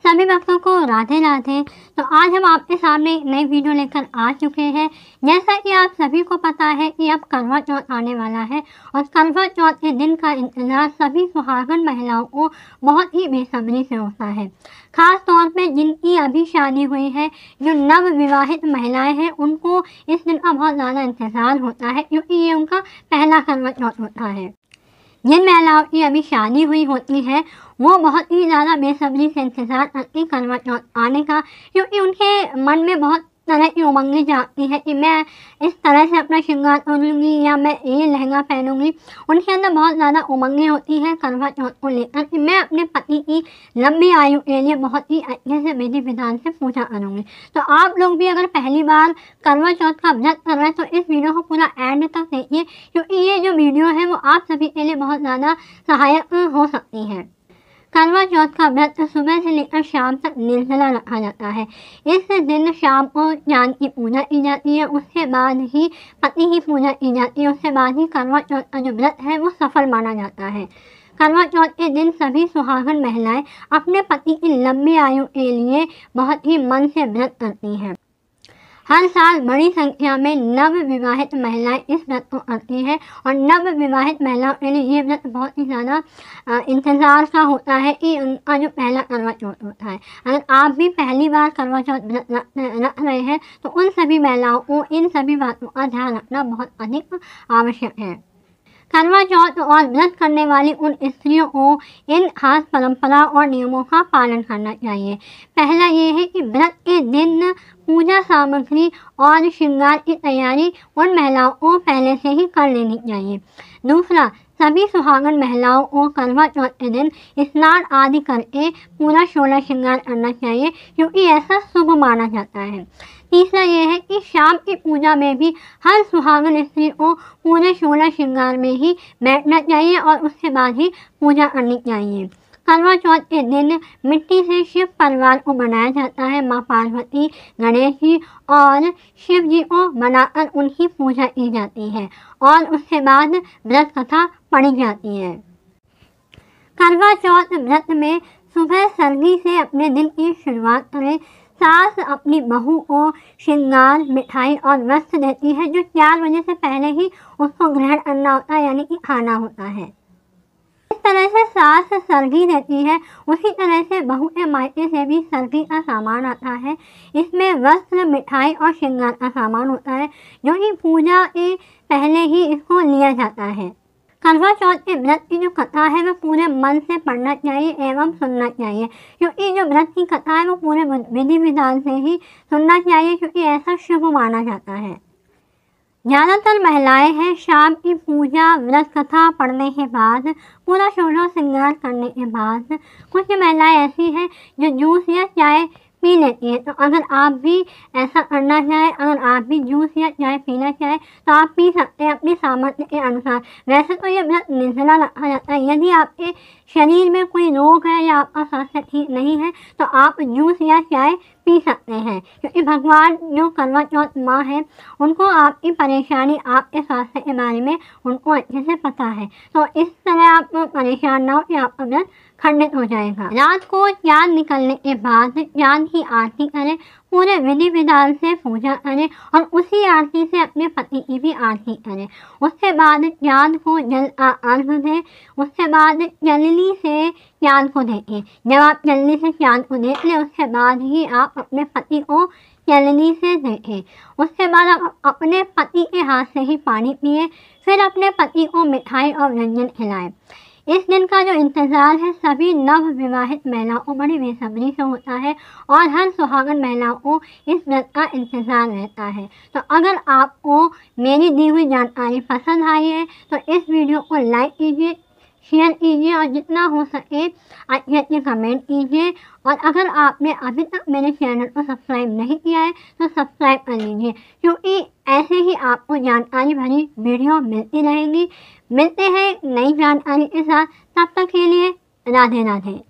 सभी भक्तों को राधे राधे। तो आज हम आपके सामने एक नई वीडियो लेकर आ चुके हैं। जैसा कि आप सभी को पता है कि अब करवा चौथ आने वाला है और करवा चौथ के दिन का इंतजार सभी सुहागन महिलाओं को बहुत ही बेसब्री से होता है। खास तौर पे जिनकी अभी शादी हुई है, जो नव विवाहित महिलाएं हैं, उनको इस दिन का बहुत ज़्यादा इंतजार होता है क्योंकि ये उनका पहला करवा चौथ होता है। जिन महिलाओं की अभी शादी हुई होती है वो बहुत ही ज़्यादा बेसब्री से इंतज़ार करती करवा चौथ आने का, क्योंकि उनके मन में बहुत तरह की उमंगें जागती है कि मैं इस तरह से अपना श्रृंगार करूँगी या मैं ये लहंगा पहनूंगी। उनके अंदर बहुत ज़्यादा उमंगें होती हैं करवा चौथ को लेकर कि मैं अपने पति की लंबी आयु के लिए बहुत ही अच्छे से विधि विधान से पूजा करूँगी। तो आप लोग भी अगर पहली बार करवा चौथ का व्रत कर रहे हैं तो इस वीडियो को पूरा एंड तक देखिए, क्योंकि ये जो वीडियो है वो आप सभी के लिए बहुत ज़्यादा सहायक हो सकती है। करवा चौथ का व्रत सुबह से लेकर शाम तक निर्जला रखा जाता है। इस दिन शाम को चांद की पूजा की जाती है, उसके बाद ही पति की पूजा की जाती है, उसके बाद ही करवा चौथ का जो व्रत है वो सफल माना जाता है। करवा चौथ के दिन सभी सुहागन महिलाएं अपने पति की लंबी आयु के लिए बहुत ही मन से व्रत करती हैं। हर साल बड़ी संख्या में नव विवाहित महिलाएं इस व्रत को करती हैं और नव विवाहित महिलाओं के लिए ये व्रत बहुत ही ज़्यादा इंतज़ार का होता है कि उनका जो पहला करवा चौथ होता है। अगर आप भी पहली बार करवा चौथ व्रत रख रहे हैं तो उन सभी महिलाओं को इन सभी बातों का ध्यान रखना बहुत अधिक आवश्यक है। करवा चौथ और व्रत करने वाली उन स्त्रियों को इन खास परंपरा और नियमों का पालन करना चाहिए। पहला ये है कि व्रत के दिन पूजा सामग्री और श्रृंगार की तैयारी उन महिलाओं को पहले से ही कर लेनी चाहिए। दूसरा, सभी सुहागन महिलाओं को करवा चौथ के दिन स्नान आदि करके पूरा 16 श्रृंगार करना चाहिए, क्योंकि ऐसा शुभ माना जाता है। तीसरा ये है कि शाम की पूजा में भी हर सुहागन स्त्री को पूरे 16 श्रृंगार में ही बैठना चाहिए और उसके बाद ही पूजा करनी चाहिए। करवा चौथ के दिन मिट्टी से शिव परिवार को बनाया जाता है। माँ पार्वती, गणेश जी और शिव जी को बनाकर उनकी पूजा की जाती है और उसके बाद व्रत कथा पढ़ी जाती है। करवा चौथ व्रत में सुबह सर्दी से अपने दिन की शुरुआत करें। सास अपनी बहू को श्रृंगार, मिठाई और वस्त्र देती है, जो 4 बजे से पहले ही उसको ग्रहण करना होता है, यानी कि खाना होता है। इस तरह से सास सरगी देती है, उसी तरह से बहू के मायके से भी सरगी का सामान आता है। इसमें वस्त्र, मिठाई और श्रृंगार का सामान होता है, जो कि पूजा के पहले ही इसको लिया जाता है। करवा चौथ के व्रत की जो कथा है वो पूरे मन से पढ़ना चाहिए एवं सुनना चाहिए, क्योंकि जो व्रत की कथा है वो पूरे विधि विधान से ही सुनना चाहिए, क्योंकि ऐसा शुभ माना जाता है। ज़्यादातर महिलाएं हैं शाम की पूजा व्रत कथा पढ़ने के बाद, पूरा 16 श्रृंगार करने के बाद कुछ महिलाएं ऐसी हैं जो जूस या चाय पी लेती है। तो अगर आप भी ऐसा करना चाहें, अगर आप भी जूस या चाय पीना चाहें तो आप पी सकते हैं अपनी सामर्थ्य के अनुसार। वैसे तो ये व्रत निर्जला रखा जाता है। यदि आपके शरीर में कोई रोग है या आपका स्वास्थ्य ठीक नहीं है तो आप जूस या चाय पी सकते हैं, क्योंकि भगवान जो करवा चौथ माँ है उनको आपकी परेशानी, आपके स्वास्थ्य के बारे में उनको अच्छे से पता है। तो इस तरह आप परेशान ना हो कि आपका व्रत खंडित हो जाएगा। रात को चाँद निकलने के बाद चाँद की आरती करें, पूरे विधि विधान से पूजा करें और उसी आरती से अपने पति की भी आरती करें। उसके बाद चाँद को जल अर्घ्य दें, उसके बाद चलनी से चाँद को देखें। जब आप चलनी से चाँद को देख लें उसके बाद ही आप अपने पति को चलनी से देखें। उसके बाद आप अपने पति के हाथ से ही पानी पिए, फिर अपने पति को मिठाई और व्यंजन खिलाएं। इस दिन का जो इंतज़ार है सभी नव विवाहित महिलाओं को बड़ी बेसब्री से होता है और हर सुहागन महिलाओं को इस व्रत का इंतज़ार रहता है। तो अगर आपको मेरी दी हुई जानकारी पसंद आई है तो इस वीडियो को लाइक कीजिए, शेयर कीजिए और जितना हो सके अच्छे अच्छे कमेंट कीजिए। और अगर आपने अभी तक मेरे चैनल को सब्सक्राइब नहीं किया है तो सब्सक्राइब कर लीजिए, क्योंकि ऐसे ही आपको जानकारी भरी वीडियो मिलती रहेगी। मिलते हैं नई जानकारी के साथ, तब तक के लिए राधे राधे।